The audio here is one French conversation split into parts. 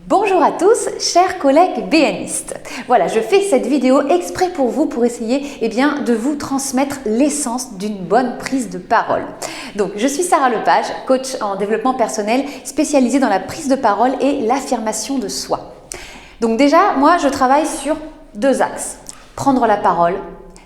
Bonjour à tous, chers collègues BNistes. Voilà, je fais cette vidéo exprès pour vous, pour essayer de vous transmettre l'essence d'une bonne prise de parole. Donc, je suis Sarah Lepage, coach en développement personnel spécialisée dans la prise de parole et l'affirmation de soi. Donc déjà, moi, je travaille sur deux axes. Prendre la parole,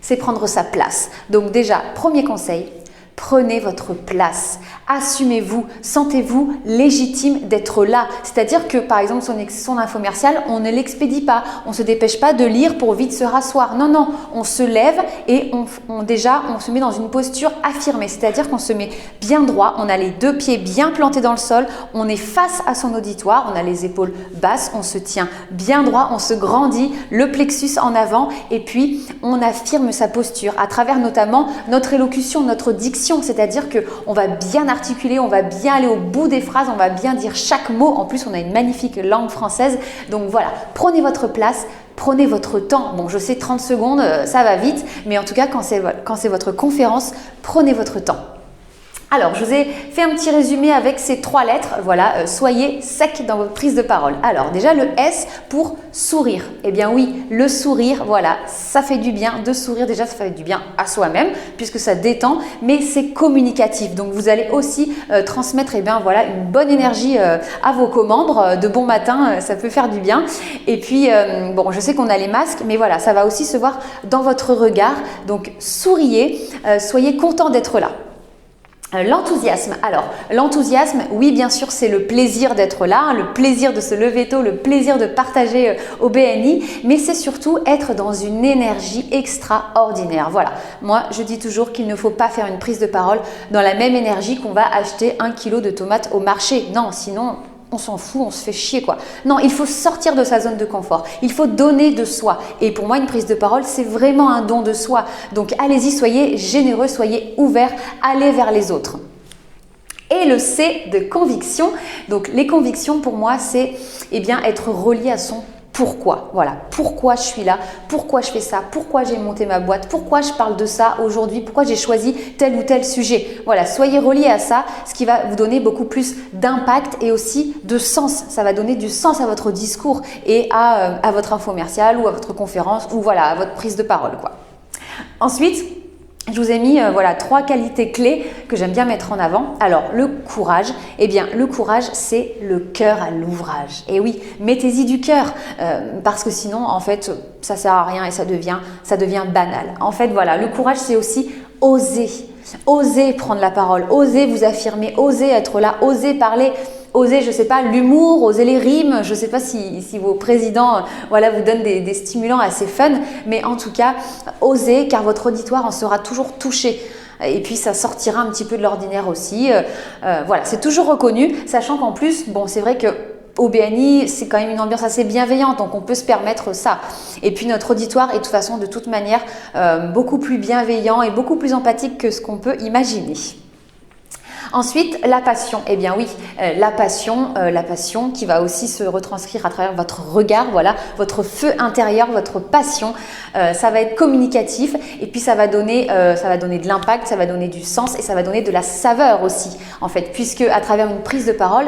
c'est prendre sa place. Donc déjà, premier conseil, prenez votre place, assumez-vous, sentez-vous légitime d'être là. C'est-à-dire que par exemple son infomercial, on ne l'expédie pas, on ne se dépêche pas de lire pour vite se rasseoir. Non, non, on se lève et on se met dans une posture affirmée. C'est-à-dire qu'on se met bien droit, on a les deux pieds bien plantés dans le sol, on est face à son auditoire, on a les épaules basses, on se tient bien droit, on se grandit, le plexus en avant et puis on affirme sa posture à travers notamment notre élocution, notre diction. C'est-à-dire qu'on va bien articuler, on va bien aller au bout des phrases, on va bien dire chaque mot. En plus, on a une magnifique langue française. Donc voilà, prenez votre place, prenez votre temps. Bon, je sais, 30 secondes, ça va vite. Mais en tout cas, quand c'est votre conférence, prenez votre temps. Alors, je vous ai fait un petit résumé avec ces trois lettres. Voilà, soyez sec dans votre prise de parole. Alors, déjà le S pour sourire. Eh bien oui, le sourire, voilà, ça fait du bien. De sourire, déjà, ça fait du bien à soi-même puisque ça détend, mais c'est communicatif. Donc, vous allez aussi transmettre une bonne énergie à vos co-membres. De bon matin, ça peut faire du bien. Et puis, bon, je sais qu'on a les masques, mais voilà, ça va aussi se voir dans votre regard. Donc, souriez, soyez content d'être là. L'enthousiasme. Alors, l'enthousiasme, oui, bien sûr, c'est le plaisir d'être là, le plaisir de se lever tôt, le plaisir de partager au BNI, mais c'est surtout être dans une énergie extraordinaire. Voilà, moi, je dis toujours qu'il ne faut pas faire une prise de parole dans la même énergie qu'on va acheter 1 kilo de tomates au marché. Non, sinon on s'en fout, on se fait chier quoi. Non, il faut sortir de sa zone de confort. Il faut donner de soi. Et pour moi, une prise de parole, c'est vraiment un don de soi. Donc allez-y, soyez généreux, soyez ouverts, allez vers les autres. Et le C de conviction. Donc les convictions pour moi, c'est être relié à son pourquoi. Voilà, pourquoi je suis là, pourquoi je fais ça, pourquoi j'ai monté ma boîte, pourquoi je parle de ça aujourd'hui, pourquoi j'ai choisi tel ou tel sujet. Voilà, soyez reliés à ça, ce qui va vous donner beaucoup plus d'impact et aussi de sens. Ça va donner du sens à votre discours et à votre infomercial ou à votre conférence ou voilà, à votre prise de parole, quoi. Ensuite, je vous ai mis 3 qualités clés que j'aime bien mettre en avant. Alors, le courage. Eh bien, le courage, c'est le cœur à l'ouvrage. Et oui, mettez-y du cœur parce que sinon, en fait, ça sert à rien et ça devient banal. En fait, voilà, le courage, c'est aussi oser. Oser prendre la parole, oser vous affirmer, oser être là, oser parler. Oser, je sais pas, l'humour, oser les rimes. Je sais pas si vos présidents vous donnent des stimulants assez fun, mais en tout cas, osez car votre auditoire en sera toujours touché. Et puis ça sortira un petit peu de l'ordinaire aussi. Voilà, c'est toujours reconnu, sachant qu'en plus, bon, c'est vrai que au BNI, c'est quand même une ambiance assez bienveillante, donc on peut se permettre ça. Et puis notre auditoire est de toute manière beaucoup plus bienveillant et beaucoup plus empathique que ce qu'on peut imaginer. Ensuite, la passion. Eh bien oui, la passion qui va aussi se retranscrire à travers votre regard, voilà, votre feu intérieur, votre passion. Ça va être communicatif et puis ça va donner de l'impact, ça va donner du sens et ça va donner de la saveur aussi, en fait, puisque à travers une prise de parole,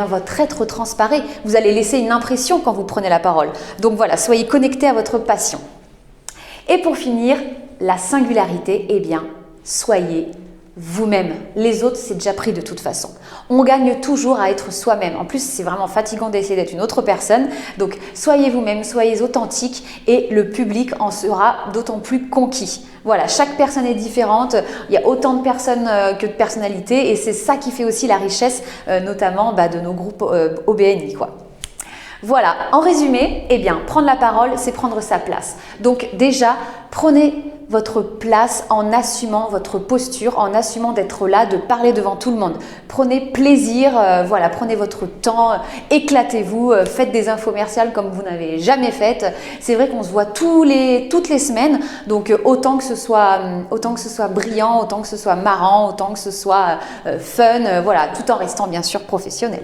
votre être transparaît. Vous allez laisser une impression quand vous prenez la parole. Donc voilà, soyez connectés à votre passion. Et pour finir, la singularité, soyez vous-même. Les autres, c'est déjà pris de toute façon. On gagne toujours à être soi-même. En plus, c'est vraiment fatigant d'essayer d'être une autre personne. Donc, soyez vous-même, soyez authentique et le public en sera d'autant plus conquis. Voilà, chaque personne est différente. Il y a autant de personnes que de personnalités et c'est ça qui fait aussi la richesse, notamment de nos groupes au BNI, quoi. Voilà, en résumé, prendre la parole, c'est prendre sa place. Donc déjà, prenez votre place en assumant votre posture, en assumant d'être là, de parler devant tout le monde. Prenez plaisir, prenez votre temps, éclatez-vous, faites des infomerciales comme vous n'avez jamais faites. C'est vrai qu'on se voit toutes les semaines, donc autant que ce soit brillant, autant que ce soit marrant, autant que ce soit fun, tout en restant bien sûr professionnel.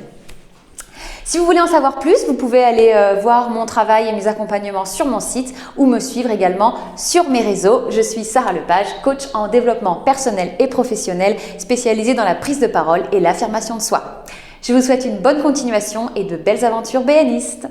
Si vous voulez en savoir plus, vous pouvez aller voir mon travail et mes accompagnements sur mon site ou me suivre également sur mes réseaux. Je suis Sarah Lepage, coach en développement personnel et professionnel spécialisée dans la prise de parole et l'affirmation de soi. Je vous souhaite une bonne continuation et de belles aventures béanistes.